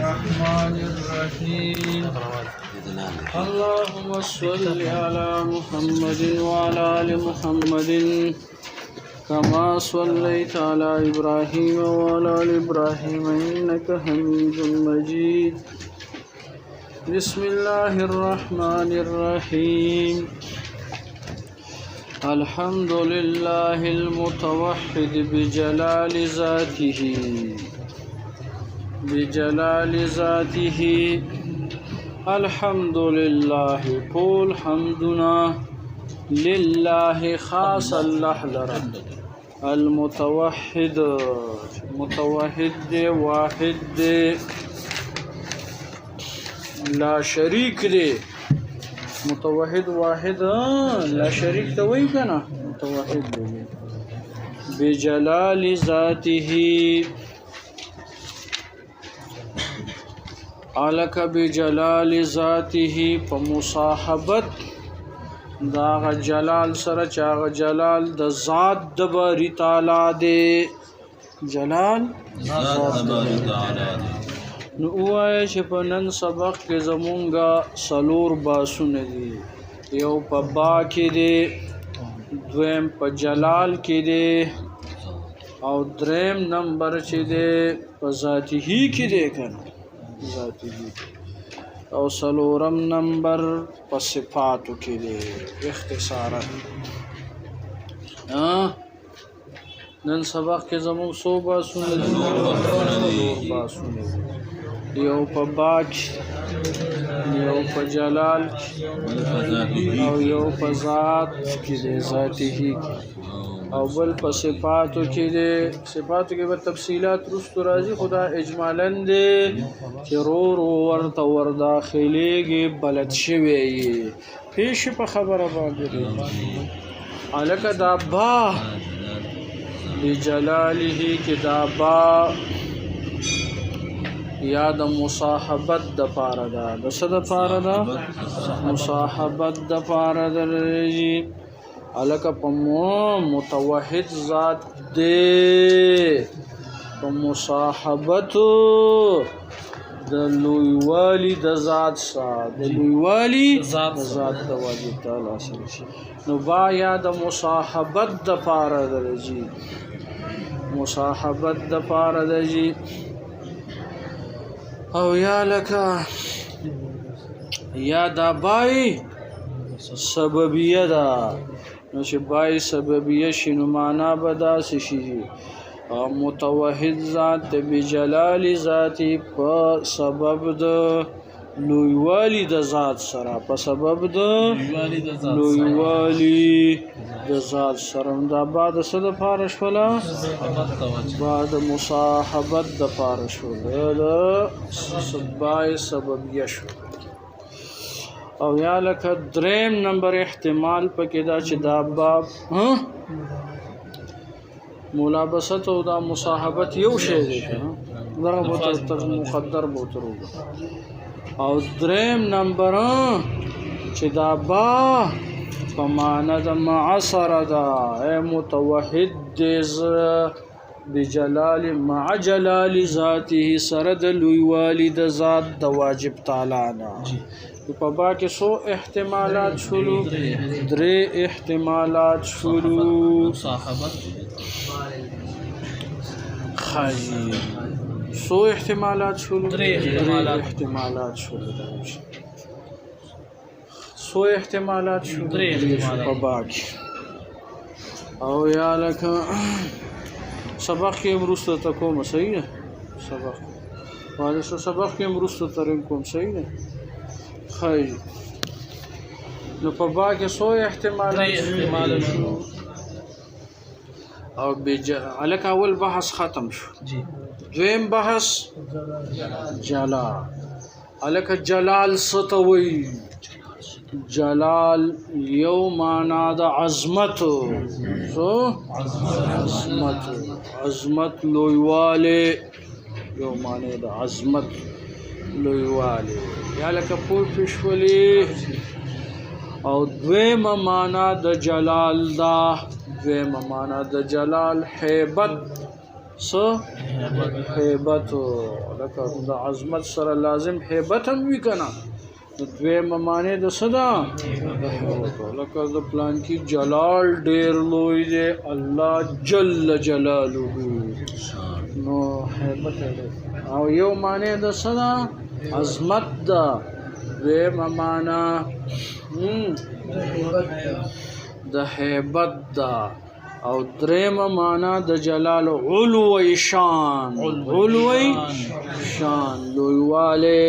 الرحمن الرحيم اللهم صل على محمد وعلى آل محمد كما صليت على إبراهيم وعلى آل إبراهيم إنك حميد مجيد بسم الله الرحمن الرحيم الحمد لله المتوحد بجلال ذاته الحمد لله طول حمدنا لله خاص الله لرب المتوحد متوحد دے واحد دے لا شریک دے متوحد واحد لا شریک توئی کنا متوحد دے بجلال ذاته علک بجلال ذاته فمصاحبت داغ جلال سره چاغ جلال د ذات د باری تعالی دے جلال ذات د باری تعالی دے نو وای چې په نن سبق کې زمونږه سلور باسونه دي یو په با کې دی دویم په جلال کې دی او دریم نمبر چې دی په ذاته کې دی کنه ذاته او سلورم نمبر په صفاتو کې دی اختصارا نن سبق کې زموږ سو باسونه دي یو په باج یو په جلال او یو په ذات کې دی ذاته کې او بل په صفاتو کې دی صفاتو کې به تفصیلات رستو راځي خدا اجمالاً دی چې رو ورته ورداخلېږي بلد شوی پیش په خبره باندې الکه دا با بجلاله کې دا با یا د مصاحبت د پاره ده د څه د پاره ده مصاحبت د پاره ده الکه په متوحد ذات دې په مصاحبت د لویوالی د ذات سره د لویوالی ذات د واجب تعالی سره نو با یا د مصاحبت د پاره ده مصاحبت د پاره ده او یا لکه یا دا بای سببیه دا نو چې بای سببیه شنو معنا به داسې شي متوحد ذات بجلال ذاتی په سبب د لویوالی د ذات سره په سبب د لویوالی د ذات سره دا بعد څه د پاره شوله بعد مصاحبت د پاره شوله د سبای سببیه شو او یا لکه دریم نمبر احتمال پکې دا چې دا باب ملابست او دا مصاحبت یو شی دی دغه مقدر بوترو او دریم نمبر چې دا با په معنا د معصر دا متوحد دز بجلال مع جلال ذاته سره د لویوالی د ذات د واجب تعالی نه په با کې سو احتمالات شروع درې احتمالات شروع مصاحبت خالی سو احتمالات شروع درې احتمالات شروع سو احتمالات شروع درې په با کې او یا لکه سبق کې مرسته تکوم صحیح ده سبق واله سبق کې مرسته ترین کوم صحیح ده خیر نو په با کې سو احتمالات شو او الک اول بحث ختم شو دویم بحث جلال الک جلال ستوي جلال یو معنا د عظمت سو عظمت لویواله یو معنی د عظمت لویواله یا لکه پوښښولې او دویمه معنا د جلال دا دویمه معنا د جلال هیبت سو هیبت لکه د عظمت سره لازم هیبت هم وي کنه دویمه معنی د صدا لکه د پلان کې جلال ډیر لوی دی الله جل جلاله نو هیبت او یو معنی د صدا عظمت دا دویمه معنی د هیبت دا او درېمه معنا د جلال علوی شان علوی شان لویواله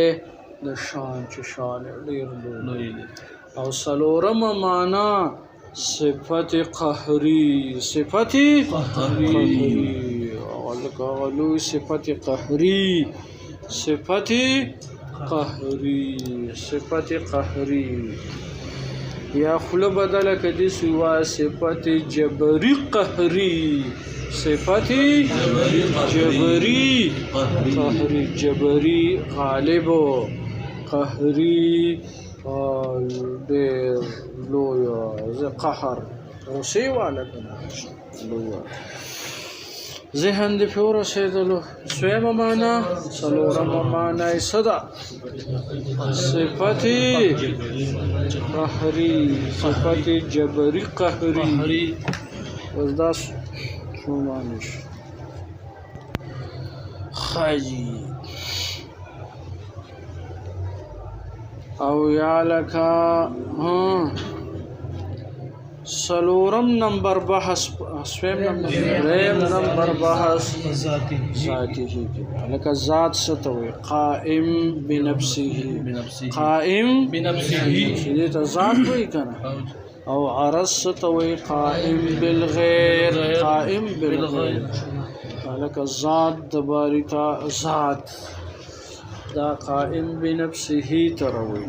د شان چې شان ډیر لوی او څلورمه معنا صفت قهري صفت قهري او لوی صفت قهري صفت قهري صفت قهري یا خله بدله کدی سوا صفت جبری قهری صفت جبری قهری جبری غالب قهری ډیر لویا ز قهر روسی والا کنه لویا ذهن دی فور رسیدلو سویم معنا سلورم معنا صدا صفت قهری صفت جبری قهری وزداس شو معنیش خاجی او یا لکا سلورم نمبر بحث سویم نمبر بحث ذاتی ہی لکه ذات ستوي قائم بنفسه قائم بنفسه دې ذات وی کنه او عرض ستوي قائم بالغير قائم بالغير لکه ذات د باری تا ذات دا قائم بنفسه تروي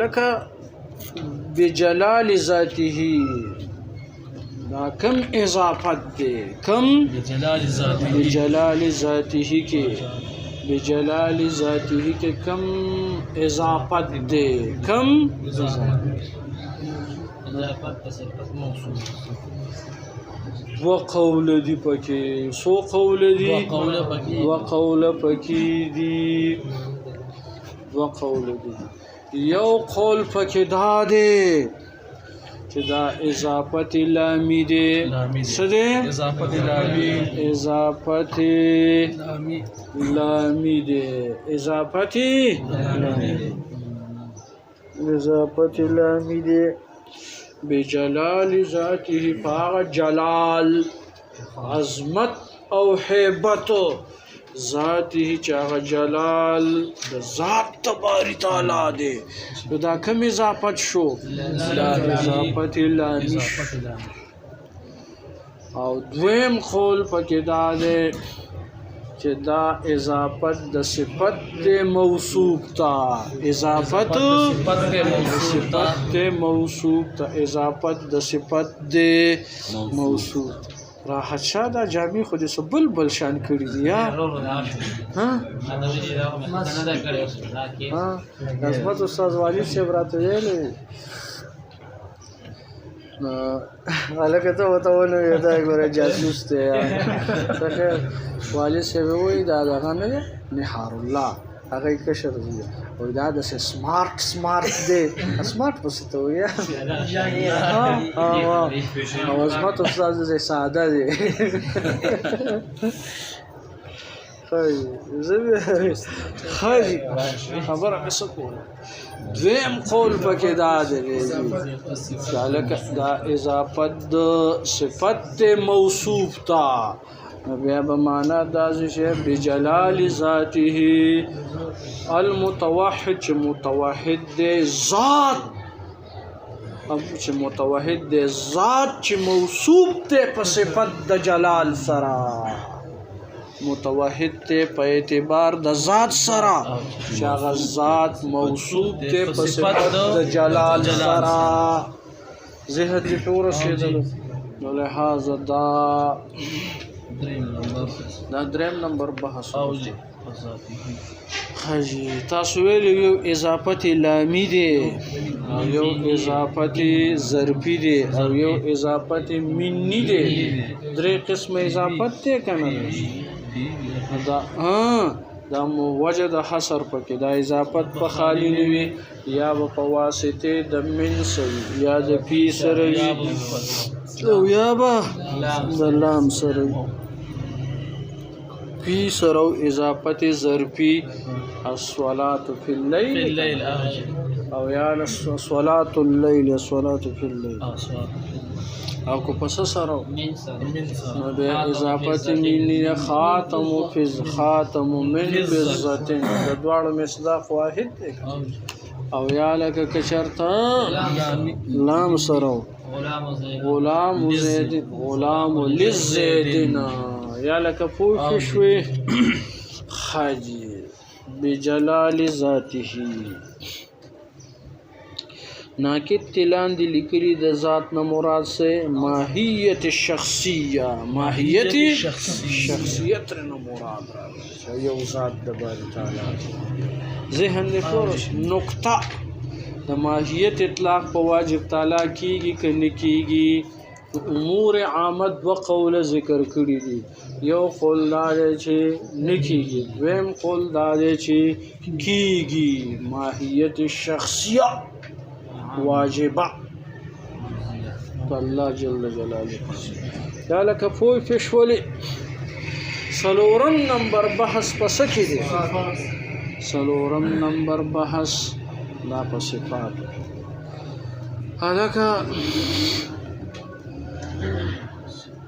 لکه بجلال ذاته دا کم اضافت دے کم بجلال ذاته کے بجلال ذاته کے کم اضافت دے کم وقول دی پکی سو قول دی وقول پکی دی وقول دی یو قول پکې دا دی چې دا اضافت لامی دی څه دی اضافت لامی دی اضافت لامی دی بجلال ذاته فاغ جلال عظمت او حیبت ذاته چاغ جلال د ذات تباری تعالی دی دا کم اضافت شو دا اضافت لامی او دویم قول پکې دا دی چې دا اضافت د صفت موصوف تا اضافت صفت موصوف تا اضافت د صفت موصوف راحت شاه دا جامع خو دې بل شان کړی دی یا ها عظمت استاد والد صاحب راته ویلې الکه ته وته ونه دا ګوره جاسوس ته والد صاحب وایي دا دغه نه نهار الله هغه کشر دی او دا د سمارټ دی سمارټ پسې ته وایي او عظمت استاد دې ساده دی خی خبره مې څه کوله دویم قول پکې دا دی دا اضافت د صفت موصوف تا بیا به معنا دا چې بجلال ذاته المتوحد چې متوحد دی ذات چې متوحد دی ذات چې موصوف دی په صفت د جلال سره متوحد ته په اعتبار د ذات سره چې هغه ذات موصوف ته په صفت د جلال سره ذهن دې پور رسیدلو نو لہذا دا دریم نمبر بحث حاجی تاسو ویل یو اضافت لامی دی او یو اضافت ظرفی دی او یو اضافت منی دی درې قسم اضافت دی کنه دا وجه د حصر پکې دا اضافت په خالی نه وي یا په واسطه د من سره یا د پی سره او یا به د لام سره پی سره اضافت ظرفی الصلاه فی الليل او یا صلاه الليل صلاه فی الليل او کو پس سره نو به اضافت منی خاتم فز خاتم من بزتن د دوړو مصداق واحد دی او یا لکه کچرتا لام سره غلام زید غلام للزیدنا یا لکه پوښ شوي حاجی بجلال ذاته ناکت تلان دی لکلی د ذات نه مراد سے ماہیت شخصیہ ماہیت شخصیت نه مراد راځي یو ذات د باری تعالی ذهن دې پورش نقطه د ماهیت اطلاق په واجب تعالی کیږي کنه کیږي امور عامه و قول ذکر کړی دي یو قول دا چې نکیږي ویم قول دا چې کیږي ماهیت شخصیه واجبه الله جل جلاله یا لك فوی فشولی سلورم نمبر بحث پس کی دی سلورم نمبر بحث لا په صفات هلکه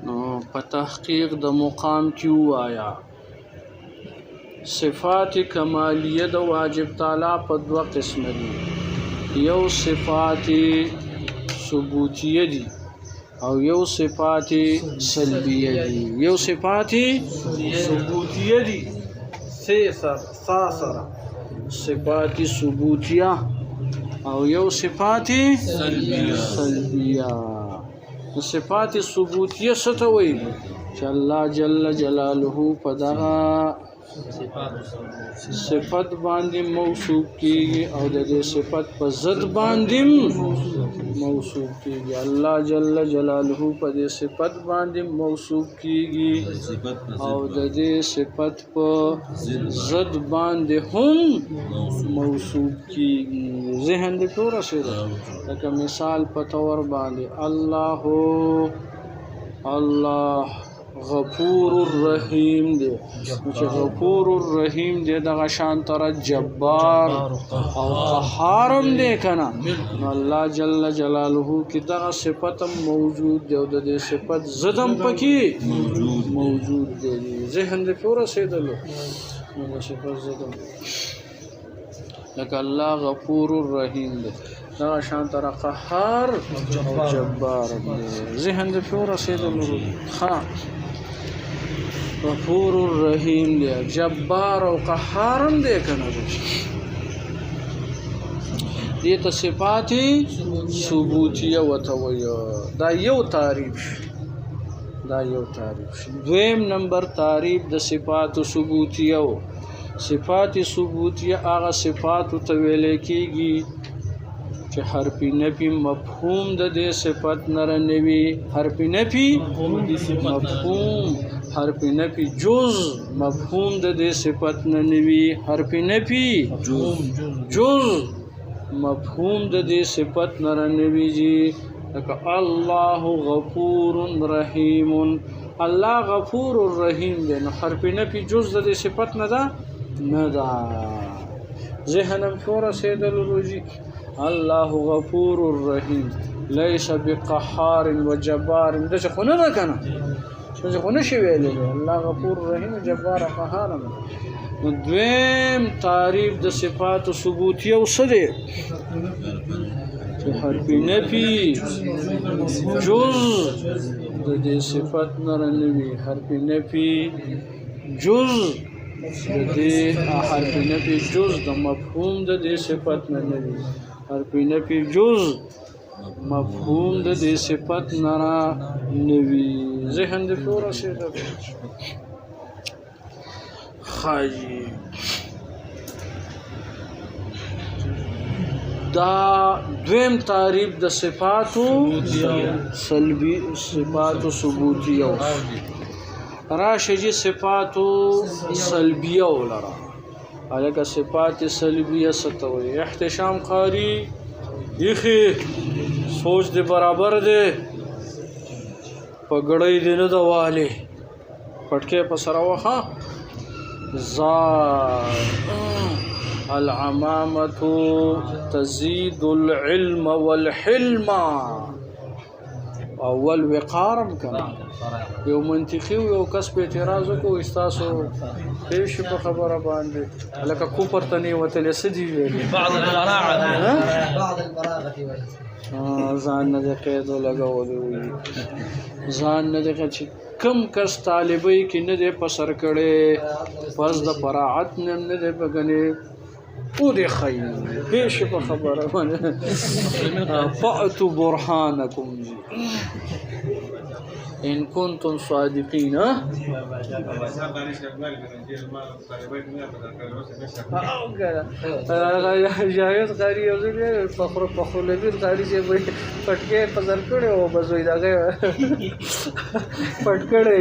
نو په تحقیق د مقام کیو آیا صفات کمالیه د واجب تعالی په دوه قسم دي یو صفات ثبوتیه دي او یو صفات سلبیه دي یو صفات ثبوتیه دي ساسر صفات ثبوتیه او یو صفات سلبیه صفات ثبوتیه څه ته وایي چې الله جل جلاله په دغه صفت باندې موصوف کیږي او د دې صفت په ضد باندې موصوف کیږي الله جل جلاله په دې صفت باندې موصوف کیږي او د دې صفت په ضد باندې هم موصوف کیږي ذهن دې پورا شي لکه مثال په تور باندې الله غفور الرحیم دی چې غفور الرحیم دی دغه شان تر جبار او قهارم دی کنه الله جل جلاله کی دغه صفت موجود دی او د دې صفت زدم پکې موجود دی ذهن دې پورا سیدلو نو صفت زدم لکه الله غفور الرحیم دی دغه شان تر قهار او جبار دی ذهن دې پورا سیدلو ها غفور الرحیم دی جبار او قهارم دی کنه دې ته صفات ثبوتیه وتوي دا یو تعریف دویم نمبر تعریف د صفات ثبوتیه صفات ثبوتیه هغه صفات ته ویل کیږي چې حرف نفی مفهوم د دې صفت نه رنوي حرف نفی مفهوم حرف نفی جز مفهوم د دې صفت نه نوي حرف نفی جز مفهوم د دې صفت نه رنوي جی لکه الله غفور رحیم الله غفور الرحیم دی نو حرف نفی جز د دې صفت نه ده ذهنم فورا سیدل روجی الله غفور الرحیم ليس بقهار وجبار دغه خو نه کنه څه خو نه شي ویلې الله غفور رحیم جبار قهار دویم تعریف د صفات ثبوتیه او څه دی چې حرف نفی جز د دې صفت نه رنوي حرف نفی جز د دې حرف نفی جز د مفهوم د دې صفت نه نوي حرف نفی جز مفهوم د دې صفت نه نوي ذهن دې پورا شي خاجي دا دویم تعریف د صفاتو سلبی صفاتو ثبوتیه راشجی صفاتو سلبیه ولرا الکه صفات سلبیه ستوي احتشام قاری یخي سوچ دې برابر دی پګړې دې نه دواله پټکه په سره وخه زا العمامة تزيد العلم والحلم اول وقارم کنا یو منطقي یو کس په اعتراض کو استاسو هیڅ په خبره باندې لکه کوپر تنی وتل سدي بعض البراعه ځان نه قید لګولې ځان نه چې کم کس طالبای کې نه دې پسر کړي پس د براعت نه دې بغني او دې خیر هیڅ په خبره باندې فأتوا برهانكم ان كنتم صادقين جاهز غاری او دې فخر لګي غاری چې پټکه پزر کړي او بزوي داګه پټ کړي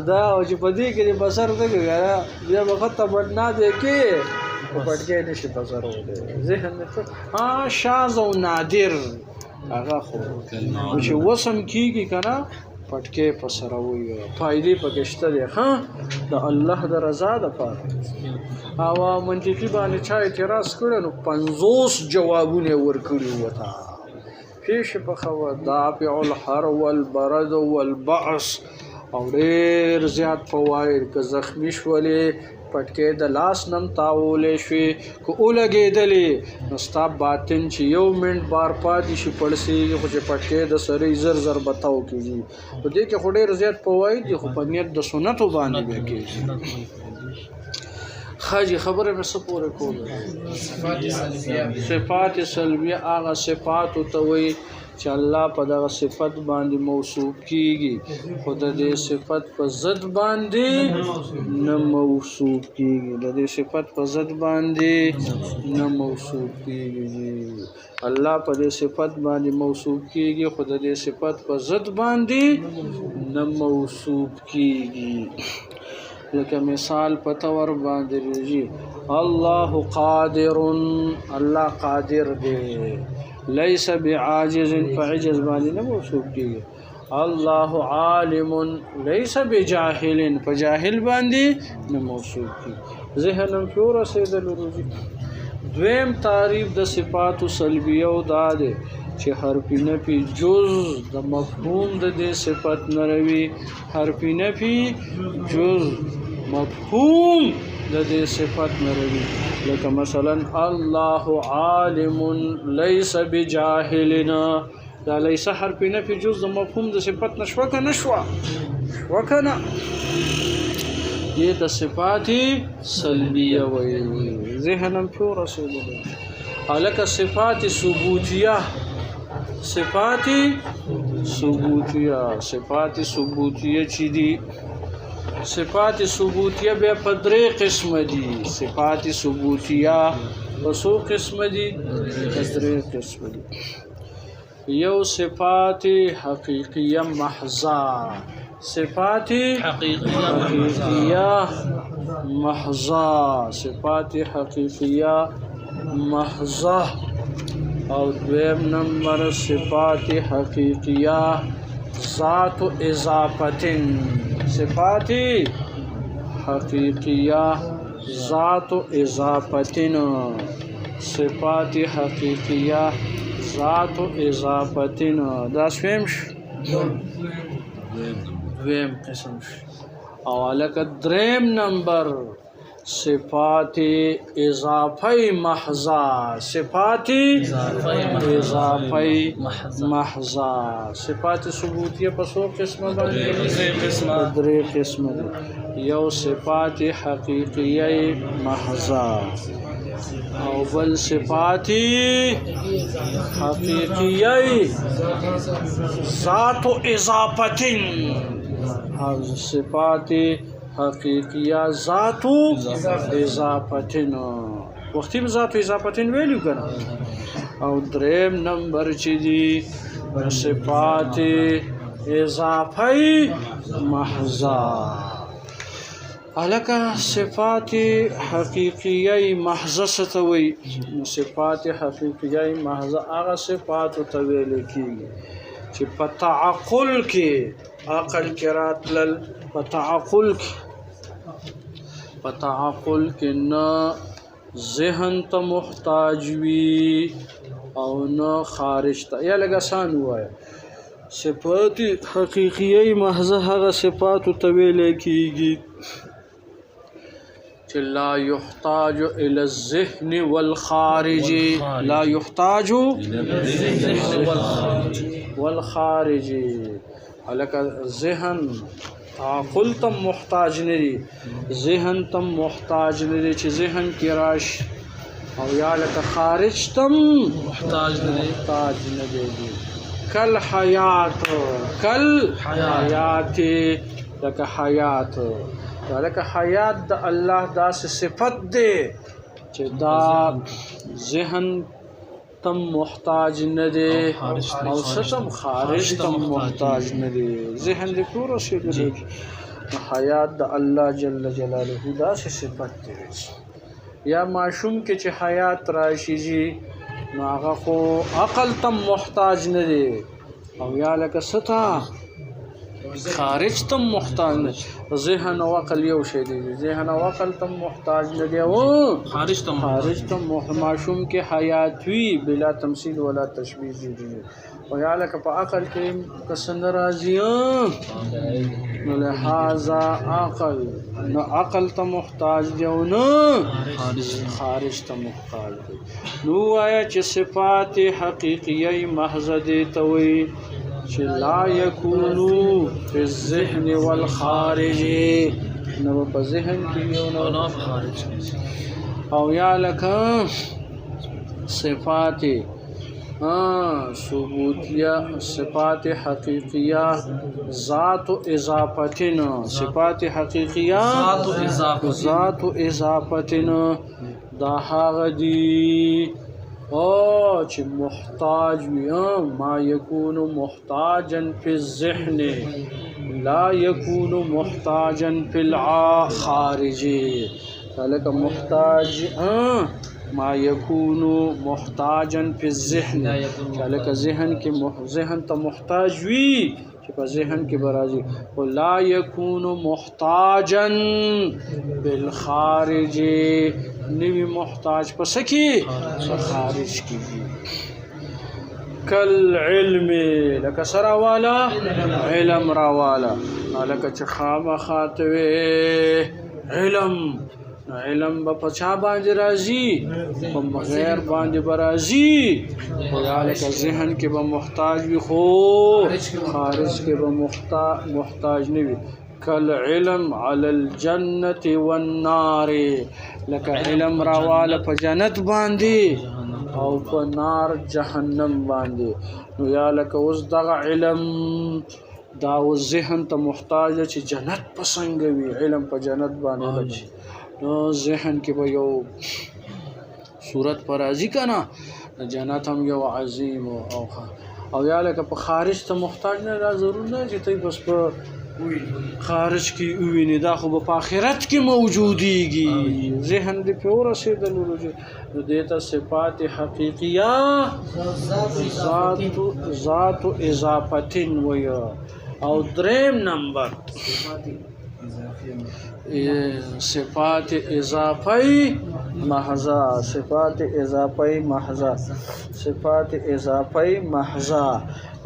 دا او چې پدې کې بسر ته ګره بیا وخت بد نه دی کې پټکې نشي بسر وله ذهن ها شاذ او نادر هغه خو چې وسم کیږي کنه پټکې په سره وي فائدې پکشته دي ها د الله د رضا د پاره او منطقي باندې چا اعتراض کړي نو 50 جوابونه ورکړي وتا پیش په خو دافع الحر والبرد والبعث او ډېر زیات فواید که زخمی شولې پټکې د لاس نم تاولې شوې که اولګېدلې نو ستا باطن چې یو منټ بار پاتې شي پړسېږي خو چې پټکې د سرې زر زر بتاو کېږي په دې کې خو ډېر زیات فواید دي خو په نیت د سنتو باندې بیا کېږي خاجي خبره مې څه پورې کوله صفات سلبیه هغه صفاتو ته وایي چې الله په دغه صفت باندې موصوف کیږي خود دې صفت په ضد باندې نه موصوف کیږي د دې صفت په ضد باندې نه موصوف کیږي الله په دې صفت باندې موصوف کیږي خود دې صفت په ضد باندې نه موصوف کیږي لکه مثال په تور باندې رږي الله قادر الله قادر دی ليس بعاجز فعجز باندې نه موصوف کیږي الله عالم ليس بجاهل فجاهل باندې نه موصوف کیږي ذهن پور سیدل روزي دویم تعریف د صفات سلبیه او داده چې حرف نفي جز د مفهوم د دې صفت نروي حرف نفي جز مفهوم د دې صفت نروي لکه مثلا الله عالم ليس بجاهلنا دا ليس حرف نفي جز د مفهوم د صفت نشوا وکنه دې د صفات سلبیه وي ذهنم پور رسول الک صفات ثبوتیه صفات ثبوتیه چې دي صفات ثبوتیه به په درې قسم دي صفات ثبوتیه په څو قسم دي درې قسم دي یو صفات حقیقیه محضه صفات حقیقیه محضه صفات حقیقیه محضه او دویم نمبر صفات حقیقیه ذات اضافتن صفات حقیقیه ذات اضافتن صفات حقیقیه ذات اضافتن دا سویم دویم قسم او لکه دریم نمبر صفات اضافی محضه صفات اضافی محضه صفات ثبوتیه په څو قسمه باندې درې قسمه یو صفات حقیقیه محضه او بل صفات حقیقیه ذات اضافتن صفات حقیقیه ذات اضافتن وختي ذات اضافتن ویلو کنه او دریم نمبر چې دی صفات اضافی محضه الکه صفات حقیقیه محضه ستوي صفات حقیقیه محضه هغه صفات ته ویل کیږي چې په تعقل کې عقل کې راتلل په تعقل کې نه ذهن ته محتاج وي او نه خارج ته یا لږ آسان وایي صفات حقیقیه محضه هغه صفات ته ویل کیږي لا يحتاج الى الذهن والخارج لا يحتاج والخارج الک ذهن عقل تم محتاج ندي ذهن تم محتاج ندي چې ذهن کې راش او یا لک خارج تم محتاج ندي کل حیات لک حیات لکه حیات د الله داسې صفت دی چې دا ذهن تم محتاج نه دی او ستم خارج تم محتاج نه دی ذهن د ټول شي دی حیات د الله جل جلاله داسې صفت دی یا معشوم کې چې حیات راشي نو هغه خو عقل تم محتاج نه دی او یا لکه ستا خارج تم محتاج نه ذهن او عقل یو شی دی ذهن او عقل تم محتاج نه دی او خارج تم معشوم کې حیات وی بلا تمثيل ولا تشبیه دی او یا لکه په عقل کې کسن راضی نو لہذا عقل ته محتاج دی او نه خارج ته محتاج دی نو آیا چې صفات حقیقیه محضه دی توي چې لا یکونو فی الذهن والخارج نو په ذهن کې یو نو خارج او یا لکه صفات ثبوتیه صفات حقیقیه ذات اضافتن صفات حقیقیه ذات اضافتن دا هغه دی او چې محتاج وي ما يكون محتاجا في الذهن لا يكون محتاجا في الخارج لك محتاج ما يكون محتاجا في الذهن لك ذهن کې ذهن ته محتاج وي چې په ذهن کې برازي ولا يكون محتاجا بالخارج نوی محتاج پس کی خارج کی کل علم لکه سرا والا علم را والا لکه چې خامخاتوي علم با پچا باندې راځي په غیر باندې برازي او لکه ذهن کې به محتاج وي خو خارج کې به محتاج نه وي کل علم علی الجنة والنار لکه علم راواله په جنت باندې او په نار جهنم باندې نو یا لکه اوس دغه علم دا ذهن ته محتاج چې جنت پسنګ وي علم په جنت باندې نو ذهن کې به یو صورت پر راځي کنه جنت هم یو عظیم او یا لکه په خارج ته محتاج نه ضرور نه چې ته بس په خارج کی ویني دا خو په آخرت کې موجوديږي ذهن دې په ورسېدل نو دیتا صفات حقیقیه ذات اضافتن ویا او دریم نمبر صفات اضافی محضه صفات اضافی محضه صفات اضافی محضه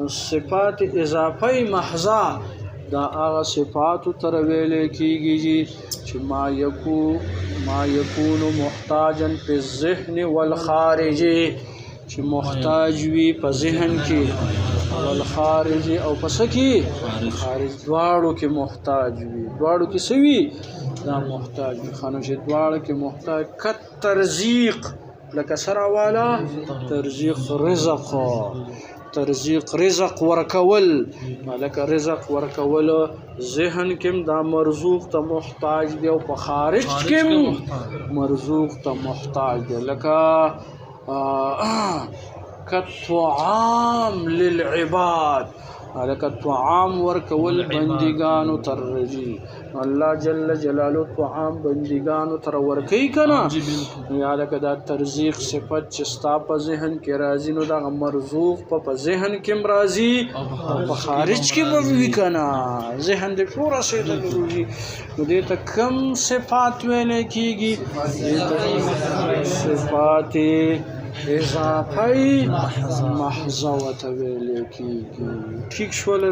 صفات اضافی محضه دا هغه صفات تر ویل کیږي چې ما یکون محتاجا فی الذهن والخارج چې محتاج وي په ذهن کې والخارج او پس کې خارج دواړو کې محتاج وي دواړو کې سوي دا محتاج وي خانو چې دواړو کې محتاج کت ترزیق لکه سره والا ترزیق رزق ترزیق رزق ورکول لکه رزق ورکول ذهن کې دا مرزوق ته محتاج دی او په خارج کې مرزوق ته محتاج دی لکه کالطعام للعباد لکه طعام ورکول بندگانو تر رزي الله جل جلاله طعام بندگانو تر ورکی کنا یا لکه دا ترزیق صفت چې ستا په ذهن کې راځي نو دا مرزوق په ذهن کې راځي او په خارج کې به وي کنا ذهن دې ټول رسیدل روزي نو دې ته کم صفات ویل کېږي صفات اضافي محض وته ویل کېږي ٹھیک شول